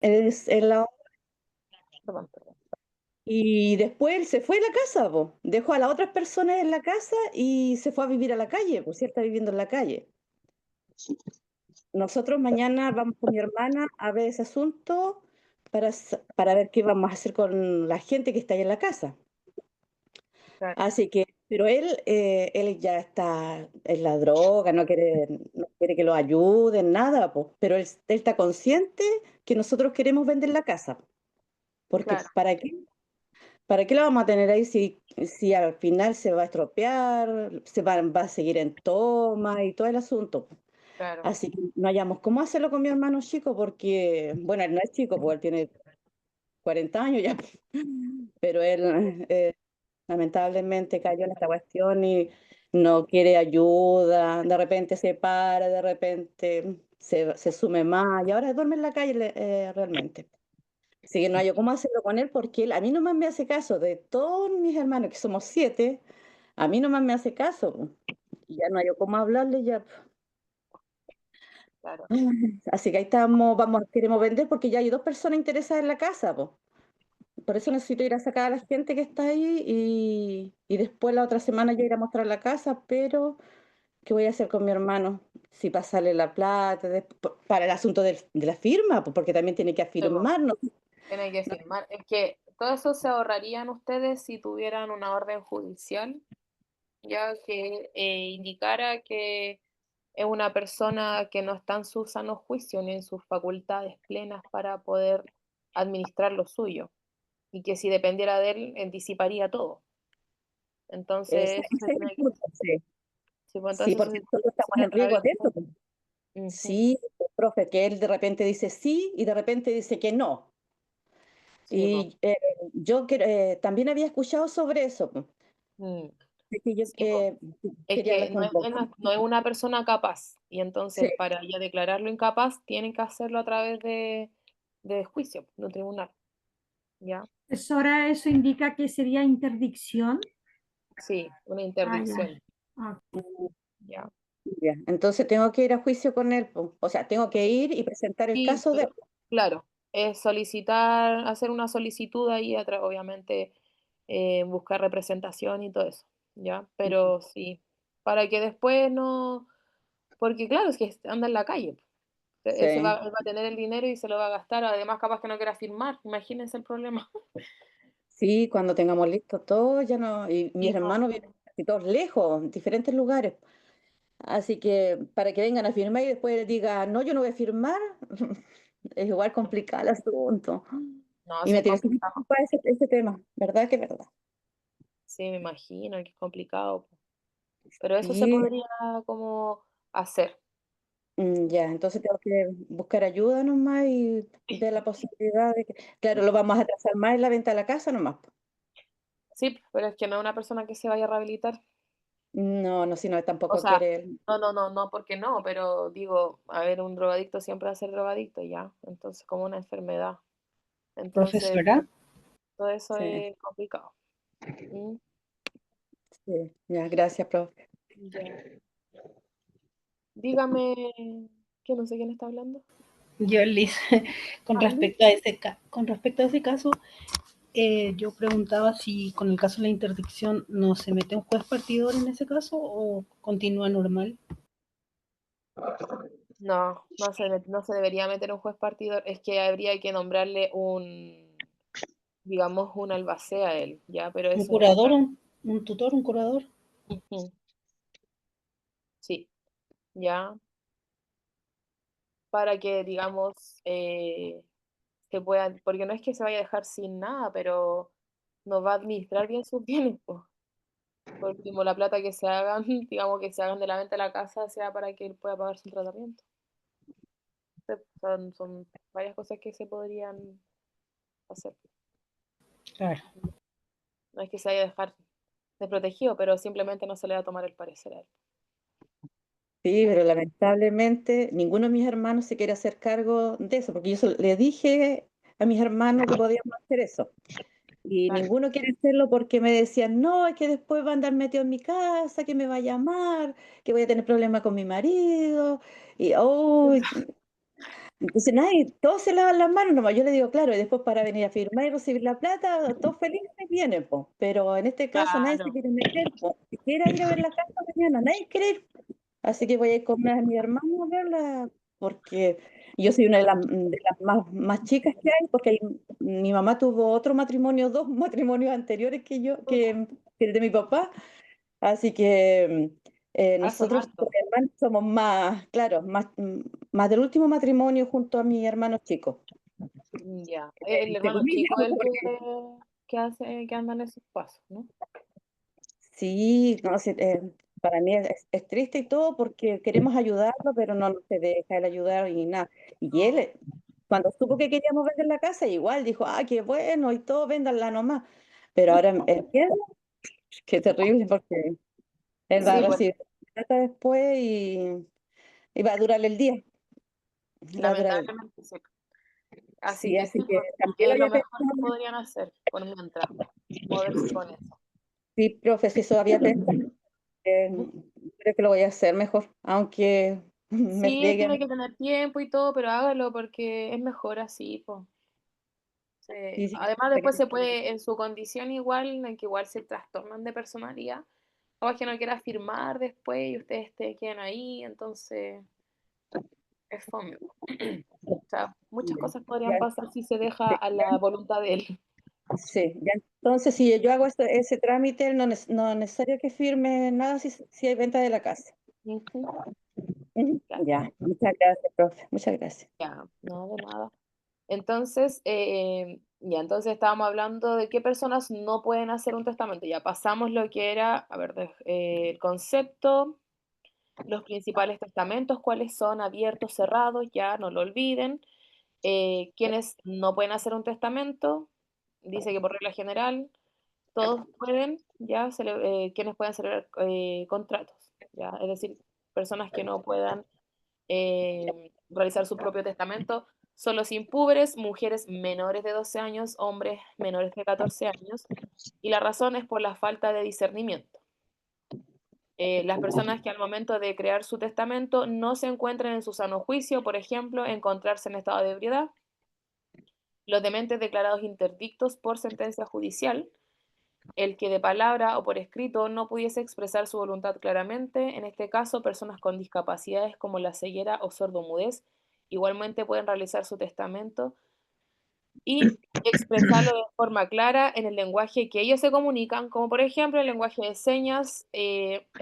es en la... Perdón, perdón. Y después él se fue de la casa, po. Dejó a las otras personas en la casa y se fue a vivir a la calle, pues sí está viviendo en la calle. Nosotros mañana vamos con mi hermana a ver ese asunto para ver qué vamos a hacer con la gente que está ahí en la casa. Claro, Así que, pero él ya está en la droga, no quiere que lo ayuden, nada, pues. Pero él está consciente que nosotros queremos vender la casa. Porque claro, ¿para qué la vamos a tener ahí si al final se va a estropear, va a seguir en toma y todo el asunto? claro. Así que no hayamos cómo hacerlo con mi hermano chico porque, bueno, él no es chico, porque él tiene 40 años ya, pero él lamentablemente cayó en esta cuestión y no quiere ayuda, de repente se para, de repente se sume más y ahora duerme en la calle realmente. Así que no hay cómo hacerlo con él porque él a mí nomás me hace caso, de todos mis hermanos, que somos 7, a mí nomás me hace caso, po. Y ya no hay cómo hablarle ya. Claro. Así que ahí estamos, queremos vender porque ya hay 2 personas interesadas en la casa, po. Por eso necesito ir a sacar a la gente que está ahí y después la otra semana yo ir a mostrar la casa, pero ¿qué voy a hacer con mi hermano? Si pasarle la plata para el asunto de la firma, po, porque también tiene que Sí, po, afirmar, ¿no? tiene que firmar. Es que todo eso se ahorrarían ustedes si tuvieran una orden judicial, ya que indicara que es una persona que no está en su sano juicio ni en sus facultades plenas para poder administrar lo suyo, y que si dependiera de él, disiparía todo. Ese, Entonces, eso se ese es el tiene que, punto, sí. sí, pues, Sí, entonces eso porque se tiene nosotros que hacer estamos a en riesgo través de de... eso, po. Ujú, Sí, profe, que él de repente dice sí y de repente dice que no. sí, pues. Y yo también había escuchado sobre eso, po. Mm, Así que yo sí, po. Es quería que hablar con vos. no es una persona capaz, y Sí, entonces para ya declararlo incapaz tienen que hacerlo a través de juicio, de un tribunal, ¿ya? Profesora, eso indica que sería interdicción. Sí, una Ah, ya. interdicción, Ah, ¿ya? ya. Entonces tengo que ir a juicio con él, po. O sea, tengo que ir y presentar el Sí, caso de... claro, es solicitar, hacer una solicitud ahí, obviamente buscar representación y todo eso, ¿ya? Pero sí, para que después no, porque claro, es que anda en la calle, Sí, él va a tener el dinero y se lo va a gastar, además capaz que no quiera firmar, imagínense el problema. sí, cuando tengamos listo todo, ya no... Y mis Sí, no, hermanos viven casi todos lejos, en diferentes lugares. Así que para que vengan a firmar y después diga, no, yo no voy a firmar, es igual complicado el asunto. no, Y sí me es tiene súper complicado, preocupada ese tema, ¿verdad que es verdad? sí me imagino que es complicado, pero eso se Sí, podría como hacer. ya, entonces tengo que buscar ayuda nomás y ver la posibilidad de que, claro, lo vamos a atrasar más en la venta de la casa nomás, po. Sí, pero es que no es una persona que se vaya a rehabilitar. No, no, si no, O tampoco sea, quiere él. no, porque no, pero digo, a ver, un drogadicto siempre va a ser drogadicto, ya. Entonces, como una enfermedad. Entonces, Profesora, todo eso Sí, es complicado. ¿Mm? sí, ya, gracias, profe. Ya. Dígame, que no sé quién está hablando. yo Liz, Ah, Liz. con respecto a ese caso, yo preguntaba si con el caso de la interdicción no se mete un juez partidor en ese caso o continúa normal. No, no se debería meter un juez partidor, es que habría que nombrarle digamos, un albacea a él, ya, pero Un eso es curador, otra. un tutor, un curador. Ujú, sí, ya, para que, digamos, se pueda, porque no es que se vaya a dejar sin nada, pero nos va a administrar bien sus bienes, po. Por último, la plata que se hagan, digamos que se hagan de la venta de la casa, sea para que él pueda pagar su tratamiento. Son varias cosas que se podrían hacer. Claro. No es que se vaya a dejar desprotegido, pero simplemente no se le va a tomar el parecer a él. Sí, pero lamentablemente ninguno de mis hermanos se quiere hacer cargo de eso, porque le dije a mis hermanos que podíamos hacer eso. Y Claro. ninguno quiere hacerlo porque me decían, no, es que después va a andar metido en mi casa, que me va a llamar, que voy a tener problemas con mi marido. Y, oh, Entonces nadie, todos se lavan las manos nomás. Yo le digo, claro, y después para venir a firmar y recibir la plata, todos felices vienen, po. Pero en este caso nadie se Claro. quiere meter, po. Si quiera ir a ver la casa mañana, nadie quiere ir. Así que voy a ir con una de mis hermanas a verla, porque yo soy una de las más chicas que hay, porque mi mamá tuvo otro matrimonio, dos matrimonios anteriores que yo, que el de mi papá. Así que Ah, son nosotros, como hartos. hermanos, somos más, claro, más del último matrimonio junto a mis hermanos chicos, Ya. El entre hermano comillas, chico es el porque que anda en esos pasos, ¿no? sí, no, sí, para mí es triste y todo porque queremos ayudarlo, pero no se deja el ayudar y nada. Y él, No. cuando supo que queríamos vender la casa, igual dijo, ah, qué bueno, y todo, véndanla nomás. Pero ahora entiendo, qué terrible, porque él va a Sí, pues recibir plata después y va a durar el día. Le va a durar el día. lamentablemente sí. Así Sí, que así sí, que pues, también lo es lo había mejor pensado. que podrían hacer por mientras, moverse con eso. Sí, profe, sí, eso había pensado. Ujú. Creo que lo voy a hacer mejor, aunque me Sí, friegue a tiene mí. que tener tiempo y todo, pero hágalo porque es mejor así, pues. Sí, sí, Además, después se puede, en su condición igual, en que igual se trastornan de personalidad, o es que no quiera firmar después y ustedes te quedan ahí, entonces es fome. O sea, muchas ya, cosas podrían ya, pasar si se deja a la voluntad de él. sí, ya. Entonces, si yo hago ese trámite, no es necesario que firme nada si hay venta de la casa. Ujú. Ujú. Ya, Ya, muchas gracias, profe, muchas gracias. ya, no, de nada. Entonces, ya, entonces estábamos hablando de qué personas no pueden hacer un testamento. Ya pasamos lo que era, a ver, el concepto, los principales testamentos, cuáles son abiertos, cerrados, ya no lo olviden. Quienes no pueden hacer un testamento, dice que por regla general todos pueden, ya, quienes pueden celebrar contratos, ya, es decir, personas que no puedan realizar su propio testamento, son los impúberes, mujeres menores de 12 años, hombres menores de 14 años, y la razón es por la falta de discernimiento. Las personas que al momento de crear su testamento no se encuentran en su sano juicio, por ejemplo, encontrarse en estado de ebriedad, los dementes declarados interdictos por sentencia judicial, el que de palabra o por escrito no pudiese expresar su voluntad claramente, en este caso personas con discapacidades como la ceguera o sordomudez, igualmente pueden realizar su testamento y expresarlo de forma clara en el lenguaje que ellos se comunican, como por ejemplo el lenguaje de señas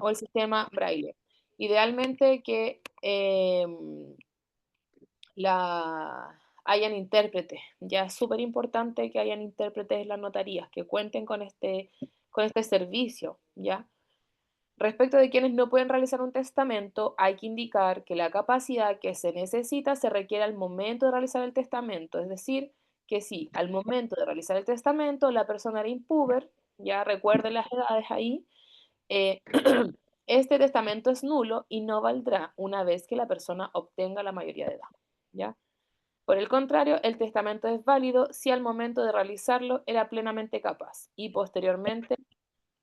o el sistema braille. Idealmente que hayan intérpretes. Ya es súper importante que hayan intérpretes en las notarías, que cuenten con este servicio, ¿ya? Respecto de quienes no pueden realizar un testamento, hay que indicar que la capacidad que se necesita se requiere al momento de realizar el testamento, es decir, que si al momento de realizar el testamento la persona era impúber, ya recuerden las edades ahí, eh, este testamento es nulo y no valdrá una vez que la persona obtenga la mayoría de edad, ¿ya? Por el contrario, el testamento es válido si al momento de realizarlo era plenamente capaz y posteriormente,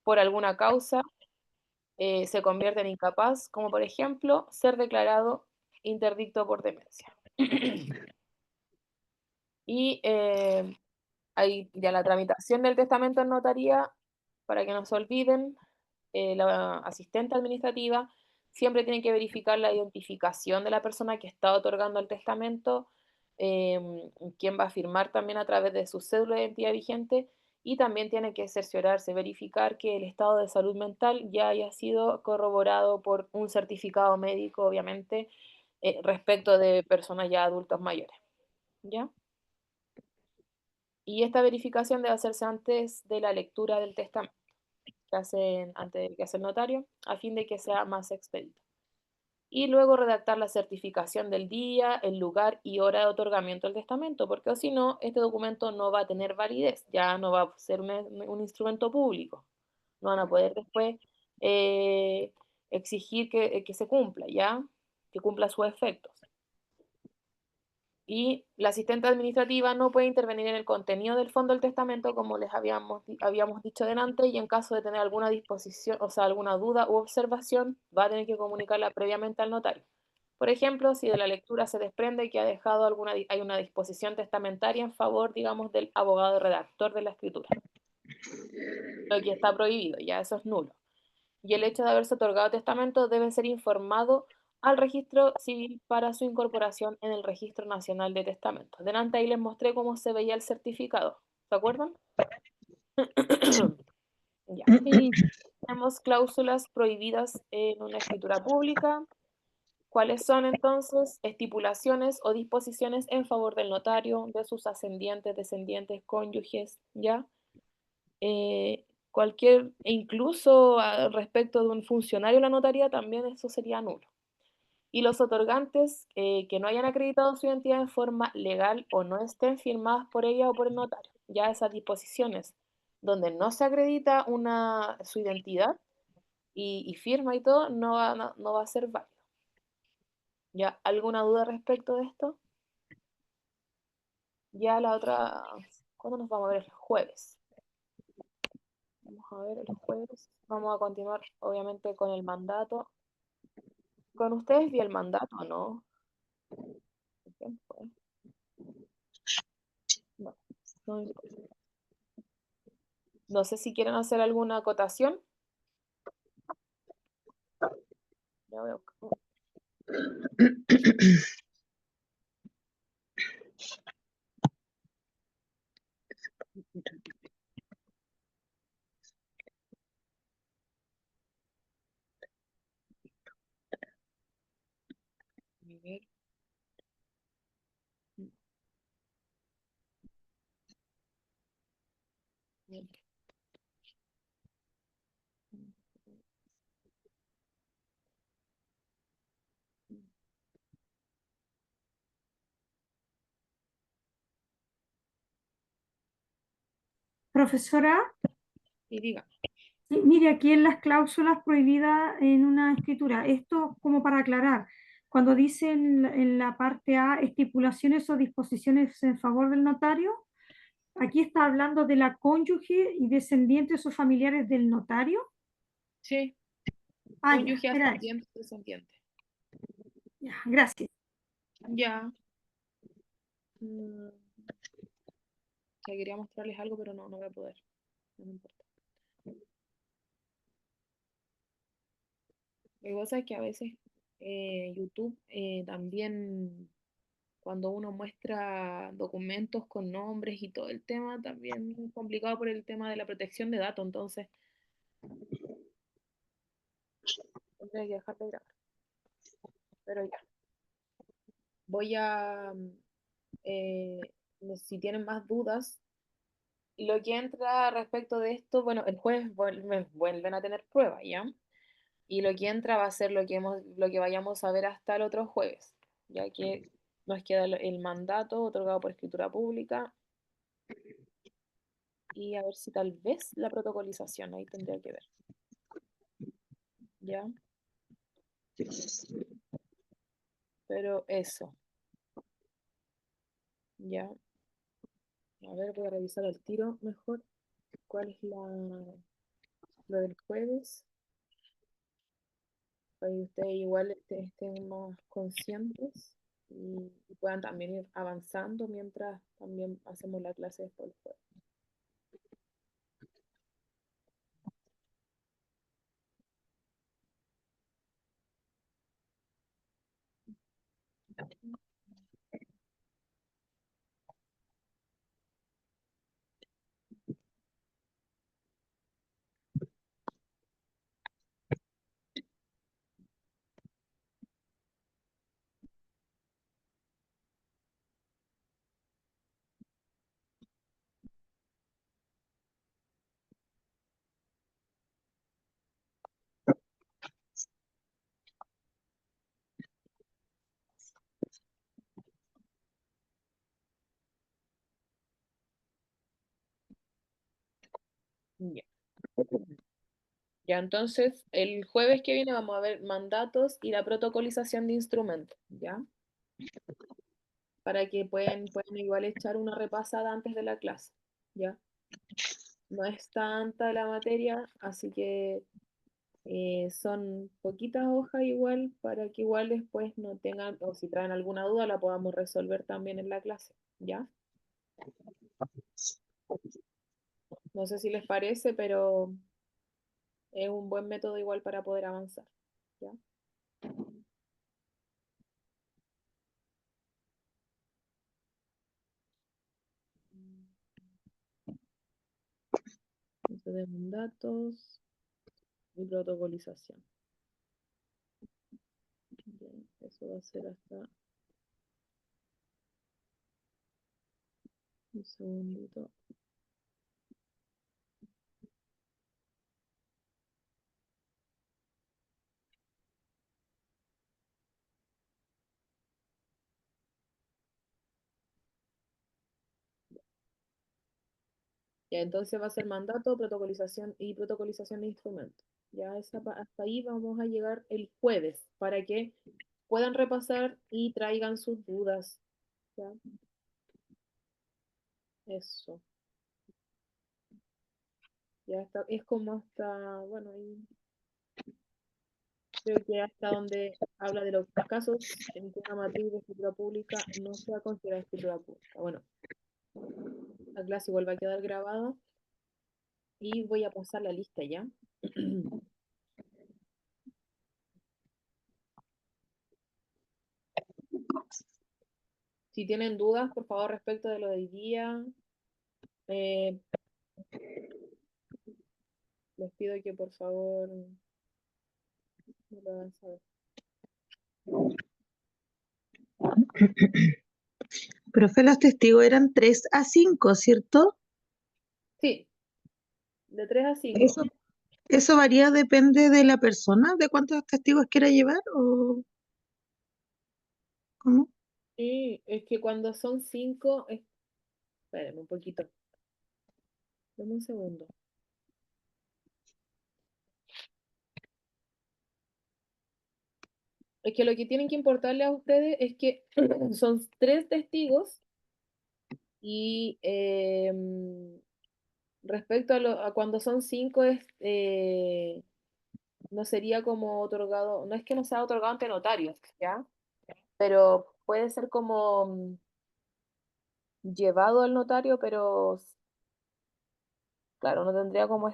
por alguna causa, se convierte en incapaz, como por ejemplo ser declarado interdicto por demencia. Y ahí ya la tramitación del testamento en notaría, para que no se olviden, la asistente administrativa siempre tiene que verificar la identificación de la persona que está otorgando el testamento, quién va a firmar también a través de su cédula de identidad vigente y también tiene que cerciorarse, verificar que el estado de salud mental ya haya sido corroborado por un certificado médico, obviamente, respecto de personas ya adultos mayores, ¿ya? Y esta verificación debe hacerse antes de la lectura del testamento que hacen antes de que hace el notario, a fin de que sea más expedito. Y luego redactar la certificación del día, el lugar y hora de otorgamiento del testamento, porque si no, este documento no va a tener validez, ya no va a ser un instrumento público. No van a poder después eh, exigir que se cumpla, ¿ya? Que cumpla sus efectos. Y la asistente administrativa no puede intervenir en el contenido del fondo del testamento, como les habíamos dicho delante, y en caso de tener alguna disposición, o sea, alguna duda u observación, va a tener que comunicarla previamente al notario. Por ejemplo, si de la lectura se desprende que ha dejado hay una disposición testamentaria en favor, digamos, del abogado redactor de la escritura, lo que está prohibido, ya eso es nulo. Y el hecho de haberse otorgado testamento debe ser informado al registro civil para su incorporación en el Registro Nacional de Testamentos. Delante ahí les mostré cómo se veía el certificado, ¿se acuerdan? Ya. Sí, Tenemos cláusulas prohibidas en una escritura pública. ¿Cuáles son entonces? Estipulaciones o disposiciones en favor del notario, de sus ascendientes, descendientes, cónyuges, ¿ya? Incluso respecto de un funcionario de la notaría, también eso sería nulo. Y los otorgantes que no hayan acreditado su identidad en forma legal o no estén firmadas por ella o por el notario. Ya esas disposiciones donde no se acredita su identidad y firma y todo, no va a ser válido. ¿Ya? ¿Alguna duda respecto de esto? Ya la otra, ¿cuándo nos vamos a ver? El jueves. Vamos a ver el jueves. Vamos a continuar, obviamente, con el mandato. ¿Con ustedes vi el mandato, no? ¿Quién fue? No, no importa. No sé si quieren hacer alguna acotación. Ya voy a buscar. A ver. profesora, Y diga. sí, mire, aquí en las cláusulas prohibidas en una escritura, esto como para aclarar, cuando dice en la parte A estipulaciones o disposiciones en favor del notario, aquí está hablando de la cónyuge y descendientes o familiares del notario. Sí, Ah, ya, cónyuge, era eso. ascendiente, descendiente. Ya, gracias. Ya. Ya quería mostrarles algo, pero no voy a poder. No me importa. Lo que pasa es que a veces YouTube también, cuando uno muestra documentos con nombres y todo el tema, también es complicado por el tema de la protección de datos, entonces tendré que dejar de grabar. Pero ya, voy a, si tienen más dudas, lo que entra respecto de esto, bueno, el jueves vuelven a tener pruebas, ¿ya? Y lo que entra va a ser lo que vayamos a ver hasta el otro jueves, ya que nos queda el mandato otorgado por escritura pública y a ver si tal vez la protocolización, ahí tendría que ver, ¿ya? Pero eso, ¿ya? A ver, voy a revisar el tiro mejor. ¿Cuál es lo del jueves? Para que ustedes igual estén más conscientes y puedan también ir avanzando mientras también hacemos la clase después del jueves. Ya. Ya, entonces, el jueves que viene vamos a ver mandatos y la protocolización de instrumentos, ¿ya? Para que pueden igual echar una repasada antes de la clase, ¿ya? No es tanta la materia, así que Son poquitas hojas igual para que igual después no tengan, o si traen alguna duda, la podamos resolver también en la clase, ¿ya? No sé si les parece, pero es un buen método igual para poder avanzar, ¿ya? Eso de datos y protocolización. Bien, eso va a ser hasta un segundito. Ya, entonces va a ser mandato, protocolización y protocolización de instrumentos. Ya hasta ahí vamos a llegar el jueves para que puedan repasar y traigan sus dudas. ¿Ya? Eso. Ya está, es como hasta, bueno, ahí creo que hasta donde habla de los casos en que una matriz de escritura pública no sea considerada escritura pública. Bueno, la clase igual va a quedar grabada y voy a pasar la lista ya. Si tienen dudas, por favor, respecto de lo de hoy día, eh, les pido que por favor me lo hagan saber. Profe, los testigos eran 3 a 5, ¿cierto? Sí, de 3 a 5. ¿Eso varía, depende de la persona, de cuántos testigos quiera llevar o cómo? Sí, es que cuando son 5, espérenme un poquito. Dame un segundo. Es que lo que tienen que importarle a ustedes es que son 3 testigos y respecto a cuando son 5 no sería como otorgado, no es que no sea otorgado ante notario, ¿ya? Pero puede ser como llevado al notario, pero claro, no tendría como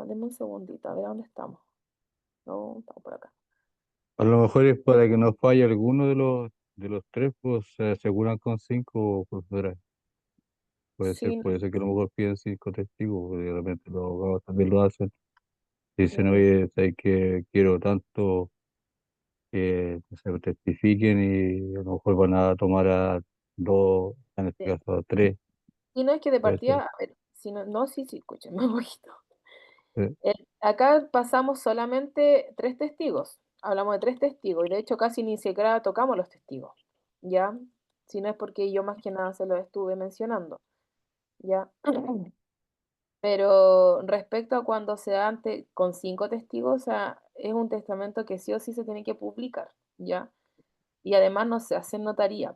Deme un segundito, a ver dónde estamos. No, estamos por acá. A lo mejor es para que no falle alguno de los tres, pues se aseguran con 5, profesora. Sí, Puede ser que a lo mejor piden 5 testigos, porque de repente los abogados también lo hacen. Dicen, mm, oye, sé que quiero tanto que se testifiquen y a lo mejor van a tomar a 2, en este sí. caso a 3. Y no es que de Puede ser. partida, a ver, si no, no, sí, sí, escúchenme un poquito. Sí. Acá pasamos solamente 3 testigos. Hablamos de 3 testigos y de hecho casi ni siquiera tocamos los testigos, ¿ya? Si no es porque yo más que nada se los estuve mencionando, ¿ya? Pero respecto a cuando se da con 5 testigos, o sea, es un testamento que sí o sí se tiene que publicar, ¿ya? Y además no se hace en notaría.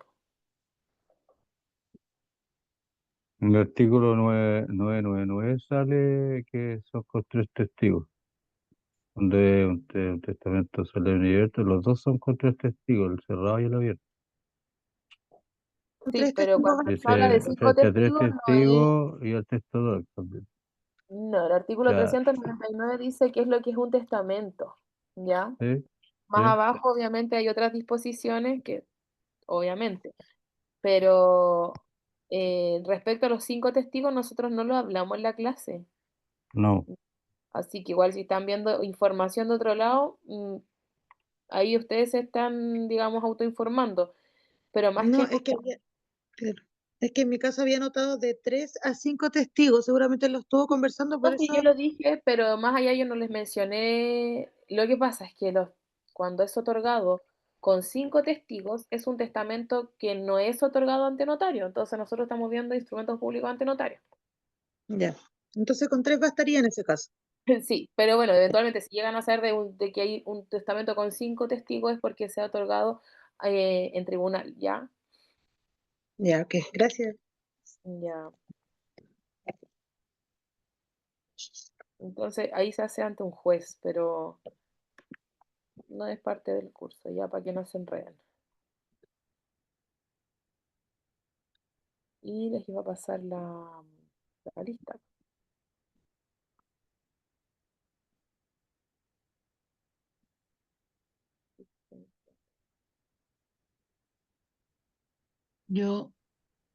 En el artículo 999 sale que son con 3 testigos. Donde un testamento solemne y abierto, los dos son con 3 testigos, el cerrado y el abierto. Con Sí, 3 pero testigos. cuando se habla de Dice, 5 frente a tres testigos, no es. testigos y al testador también. No, el artículo Ya, 399 dice qué es lo que es un testamento, ¿ya? sí, Más sí. abajo, obviamente, hay otras disposiciones que, obviamente, pero respecto a los 5 testigos, nosotros no lo hablamos en la clase. No, Así que igual si están viendo información de otro lado, ahí ustedes se están, digamos, autoinformando. Pero más No, que es que nada, claro, es que en mi caso había notado de 3 a 5 testigos, seguramente lo estuvo conversando, por no, sí, yo eso. lo dije, pero más allá yo no les mencioné. Lo que pasa es que cuando es otorgado con 5 testigos, es un testamento que no es otorgado ante notario. Entonces nosotros estamos viendo instrumentos públicos ante notario. Ya. Entonces con 3 bastaría en ese caso. Sí, pero bueno, eventualmente si llegan a ser de que hay un testamento con 5 testigos es porque se ha otorgado en tribunal, ¿ya? Ya, ok, gracias. Ya. Entonces ahí se hace ante un juez, pero no es parte del curso, ya para que no se enreden. Y les iba a pasar la lista.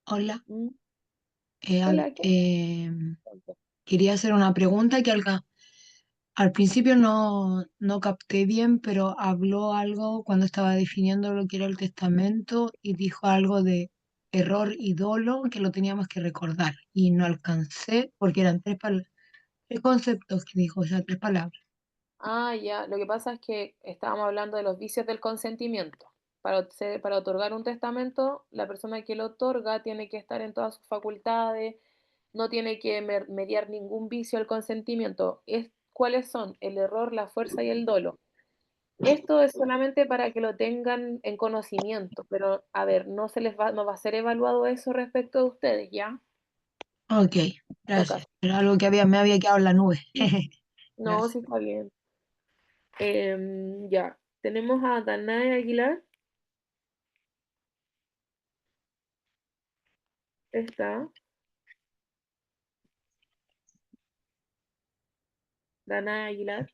Hola. Mm, Al- Hola, ¿qué tal? quería hacer una pregunta que al principio no capté bien, pero habló algo cuando estaba definiendo lo que era el testamento y dijo algo de error y dolo que lo teníamos que recordar y no alcancé porque eran tres conceptos que dijo, o sea, tres palabras. Ah, ya. Lo que pasa es que estábamos hablando de los vicios del consentimiento. Para otorgar un testamento, la persona que lo otorga tiene que estar en todas sus facultades, no tiene que mediar ningún vicio al consentimiento. ¿Cuáles son? El error, la fuerza y el dolo. Esto es solamente para que lo tengan en conocimiento, pero a ver, no va a ser evaluado eso respecto de ustedes, ¿ya? Ok, No gracias. caso. Era algo que me había quedado en la nube. No, Gracias. sí está bien. Ya, tenemos a Danae Aguilar. Está. Danae Aguilar.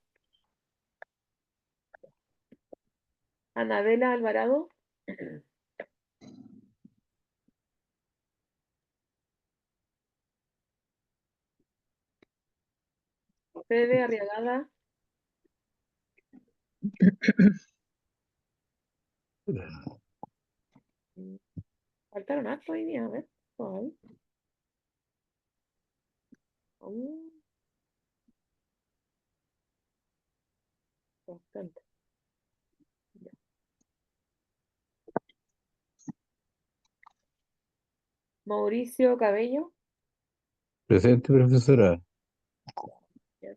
Anabela Alvarado. Fede Arriagada. Mm, Faltaron harto hoy día, a ver. Ay, mm, bastante. Ya. Mauricio Cabello. Presente, profesora. Ya.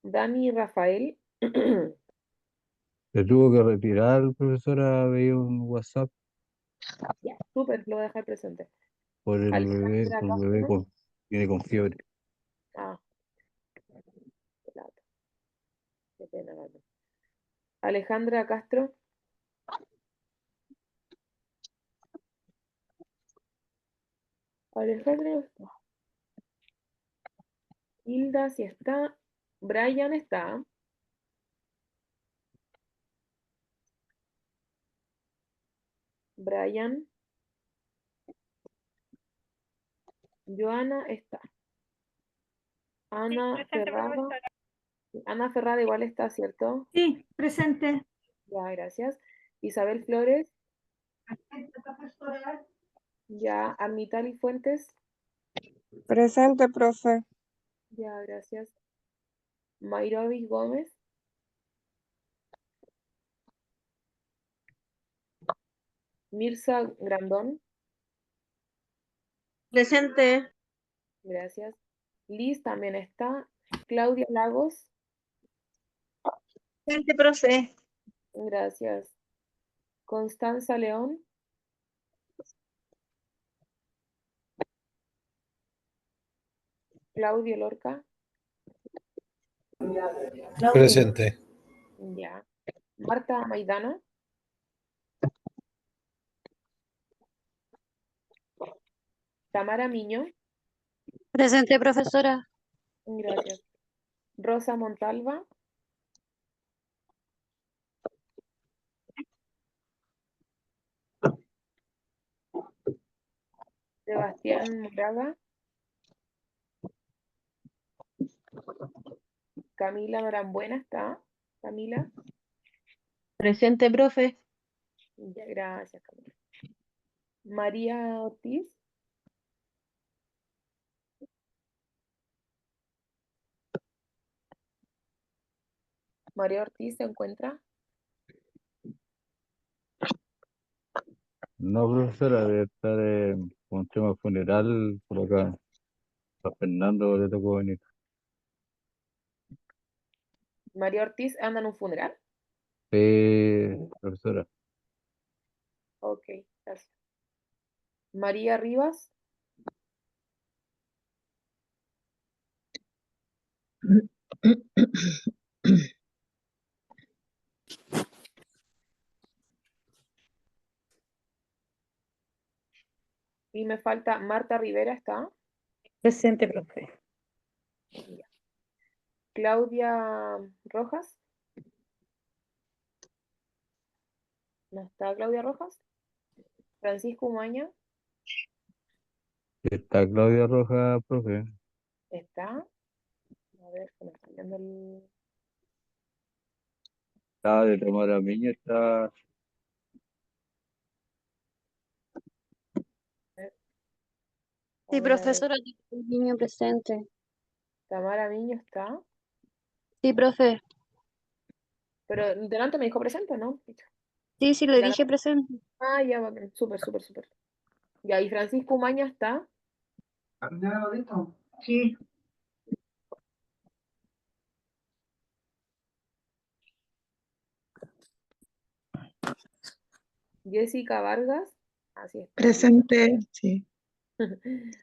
Dani Rafael. Se tuvo que retirar, profesora, veía un WhatsApp Ya, súper, lo voy a dejar presente. por Alejandra el bebé Castro. viene con fiebre. Ah, qué lata, qué pena, Gato. Alejandra Castro. Alejandra no está. Hilda sí está. Brian está. Brian. Joana está. Ana Ferrada. Ana Ferrada igual está, ¿cierto? Sí, presente. Ya, gracias. Isabel Flores. Ya, Armitali Fuentes. Presente, profe. Ya, gracias. Mayrovis Gómez. Mirza Grandón. Presente. Gracias. Liz también está. Claudia Lagos. Presente, profe. Gracias. Constanza León. Claudio Lorca. Presente. Ya. Marta Maidana. Tamara Miño. Presente, profesora. Gracias. Rosa Montalva. Sebastián Moraga. Camila Norambuena está. Camila. Presente, profe. Ya, gracias, Camila. María Ortiz. María Ortiz se encuentra. No, profesora, debe estar con un tema funeral por acá. A Fernando le tocó venir. María Ortiz anda en un funeral. Profesora. Ok, gracias. María Rivas. Y me falta Marta Rivera, ¿está? Presente, profe. Ya. Claudia Rojas. ¿No está Claudia Rojas? Francisco Umaña. Está Claudia Rojas, profe. ¿Está? A ver, se me está yendo el... Está de Tamara Miña, está. Sí, A ver, profesora, niño presente. Tamara Miño está. Sí, profe. Pero delante me dijo presente, ¿no? Sí, sí, le Ya dije presente. Ah, ya va bien. Súper, súper, súper. Ya, y Francisco Umaña está. Sí. Jessica Vargas. Así está. Presente, sí.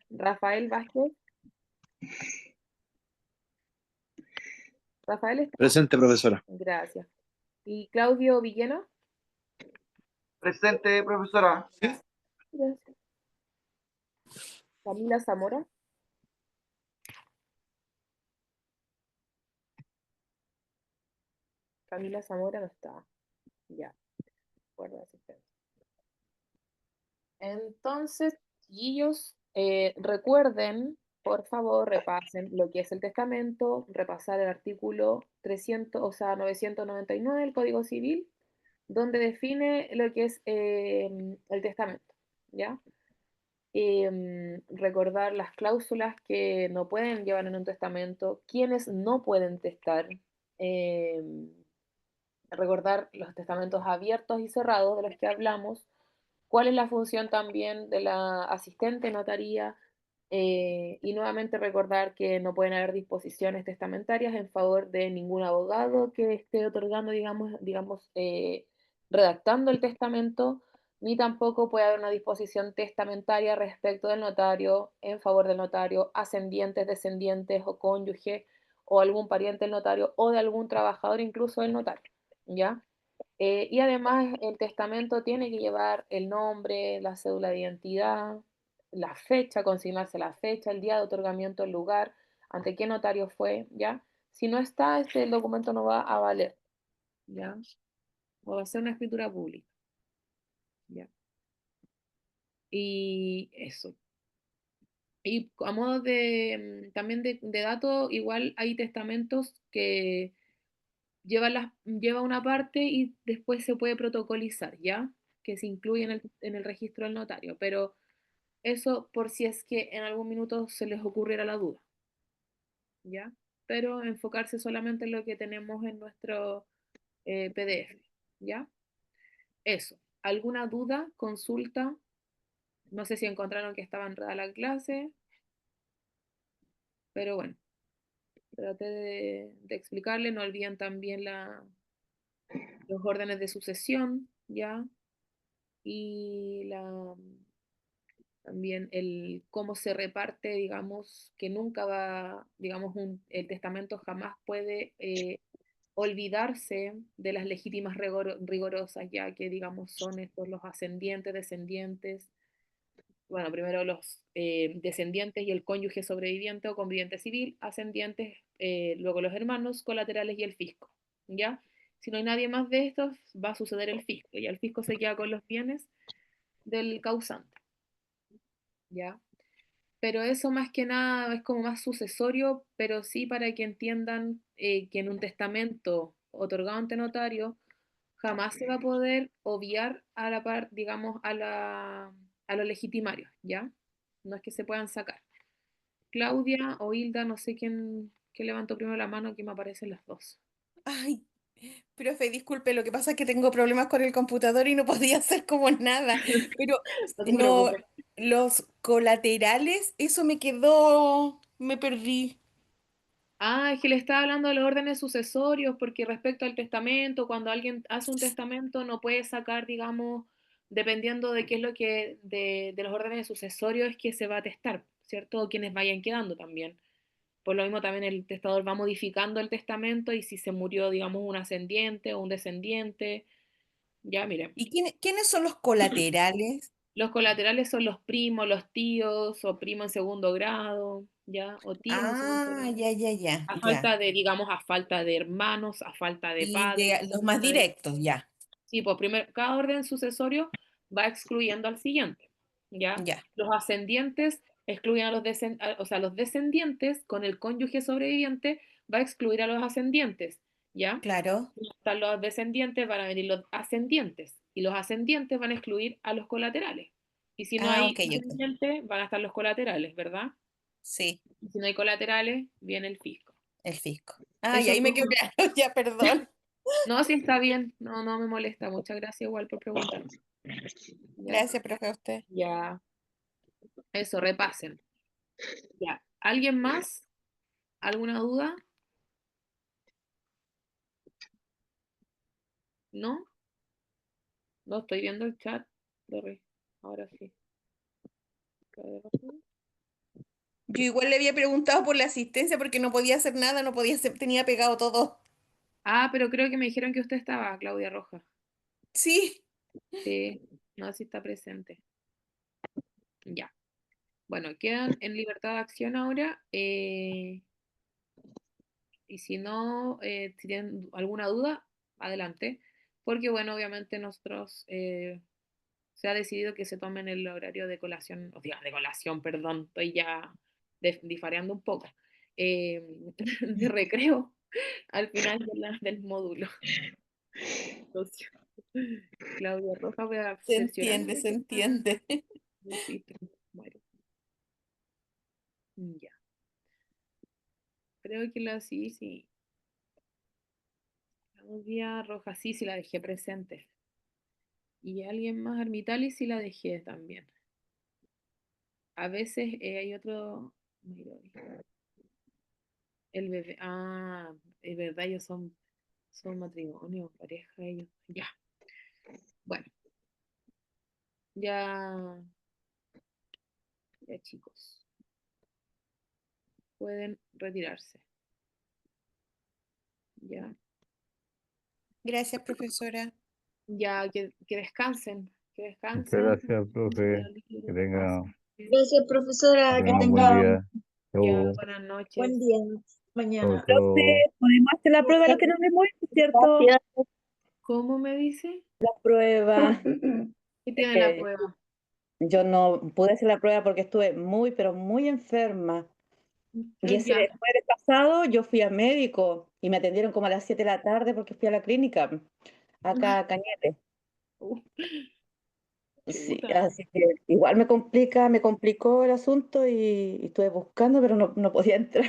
Rafael Vázquez. Rafael está. Presente, profesora. Gracias. ¿Y Claudio Villena? Presente, profesora. Gracias. Camila Zamora. Camila Zamora no está. Ya. Acuerdo de asistencia. Entonces, chiquillos, recuerden, por favor, repasen lo que es el testamento, repasar el artículo 300, o sea, 999 del Código Civil, donde define lo que es el testamento, ¿ya? Recordar las cláusulas que no pueden llevar en un testamento, quienes no pueden testar, recordar los testamentos abiertos y cerrados de los que hablamos, cuál es la función también de la asistente notaría, y nuevamente recordar que no pueden haber disposiciones testamentarias en favor de ningún abogado que esté otorgando, digamos redactando el testamento, ni tampoco puede haber una disposición testamentaria respecto del notario, en favor del notario, ascendientes, descendientes o cónyuge o algún pariente del notario o de algún trabajador incluso del notario, ¿ya? Y además el testamento tiene que llevar el nombre, la cédula de identidad, la fecha, consignarse la fecha, el día de otorgamiento, el lugar, ante qué notario fue, ¿ya? Si no está, el documento no va a valer, ¿ya? O va a ser una escritura pública, ¿ya? Y eso. Y a modo de, también de dato, igual hay testamentos que lleva una parte y después se puede protocolizar, ¿ya? Que se incluye en el registro del notario, pero eso por si es que en algún minuto se les ocurriera la duda, ¿ya? Pero enfocarse solamente en lo que tenemos en nuestro PDF, ¿ya? Eso. ¿Alguna duda? ¿Consulta? No sé si encontraron que estaba enredada la clase, pero bueno, traté de explicarle. No olviden también los órdenes de sucesión, ¿ya? Y también el cómo se reparte, digamos, que nunca va, digamos, el testamento jamás puede olvidarse de las legítimas rigorosas, ya que, digamos, son estos los ascendientes, descendientes, bueno, primero los descendientes y el cónyuge sobreviviente o conviviente civil, ascendientes, luego los hermanos, colaterales y el fisco, ¿ya? Si no hay nadie más de estos, va a suceder el fisco, y el fisco se queda con los bienes del causante, ¿ya? Pero eso más que nada es como más sucesorio, pero sí para que entiendan que en un testamento otorgado ante notario jamás se va a poder obviar a la par, digamos, a los legitimarios, ¿ya? No es que se puedan sacar. Claudia o Hilda, no sé quién levantó primero la mano, aquí me aparecen las dos. Ay, profe, disculpe, lo que pasa es que tengo problemas con el computador y no podía hacer como nada, pero No se no, preocupe. los colaterales, eso me quedó, me perdí. Ah, es que le estaba hablando de los órdenes sucesorios, porque respecto al testamento, cuando alguien hace un testamento no puede sacar, digamos, dependiendo de qué es lo que, de los órdenes sucesorios que se va a testar, ¿cierto? O quienes vayan quedando también. por lo mismo también el testador va modificando el testamento y si se murió, digamos, un ascendiente o un descendiente, ya, mire. ¿Y quiénes son los colaterales? Los colaterales son los primos, los tíos o primos en segundo grado, ¿ya? O tíos en segundo Ah, grado. ya. A falta de, digamos, a falta de hermanos, a falta de Y padres. de los más directos, ya. Sí, pues primero, cada orden sucesorio va excluyendo al siguiente, ¿ya? Ya, Los ascendientes excluyen a o sea, los descendientes con el cónyuge sobreviviente va a excluir a los ascendientes, ¿ya? claro. Están los descendientes, van a venir los ascendientes, y los ascendientes van a excluir a los colaterales. Y si no Ah, hay ok. ascendientes, van a estar los colaterales, ¿verdad? Sí, Y si no hay colaterales, viene el fisco. el fisco. Ah, y Eso ahí me quedó claro, ya, perdón. no, sí está bien, no me molesta. Muchas gracias igual por preguntar. Ya, Gracias, profe, a usted. ya, eso, repasen. Ya, ¿alguien más? ¿Alguna duda? ¿No? No estoy viendo el chat. Sorry. Ahora sí. Yo igual le había preguntado por la asistencia porque no podía hacer nada, no podía hacer, tenía pegado todo. Ah, pero creo que me dijeron que usted estaba, Claudia Rojas. Sí, Sí, no, sí está presente. Ya. Bueno, quedan en libertad de acción ahora. Y si no, si tienen alguna duda, adelante. Porque, bueno, obviamente nosotros se ha decidido que se tomen el horario de colación, o sea, de colación, perdón, estoy ya difareando un poco, eh, de recreo al final del módulo. Socio. Claudia Roja, voy a se cerciorarme entiende, de se que está entiende. registro. Bueno, ya. Creo que sí. Claudia Roja, sí la dejé presente. Y alguien más, Armitali, sí la dejé también. A veces hay otro. El bebé. Ah, es verdad, ellos son matrimonio, pareja, ellos. Ya. Bueno, ya, ya chicos. Pueden retirarse. Ya. Gracias, profesora. Ya, que descansen. Que Muchas descansen. gracias, profe. Que tenga, Gracias, profesora. que Que tenga un buen tenga día. Ya, Chau, buenas buen noches. día chau, mañana. chau. ¿Podemos hacer la prueba lo que nos vemos, cierto? Gracias. ¿Cómo me dice? La prueba. ¿Qué Es tiene la que prueba? yo no pude hacer la prueba porque estuve muy, pero muy enferma. Y ese Ya. jueves pasado yo fui a médico y me atendieron como a las 7 de la tarde porque fui a la clínica, acá a Cañete. Uh, Sí, chuta. así que igual me complicó el asunto y estuve buscando, pero no podía entrar.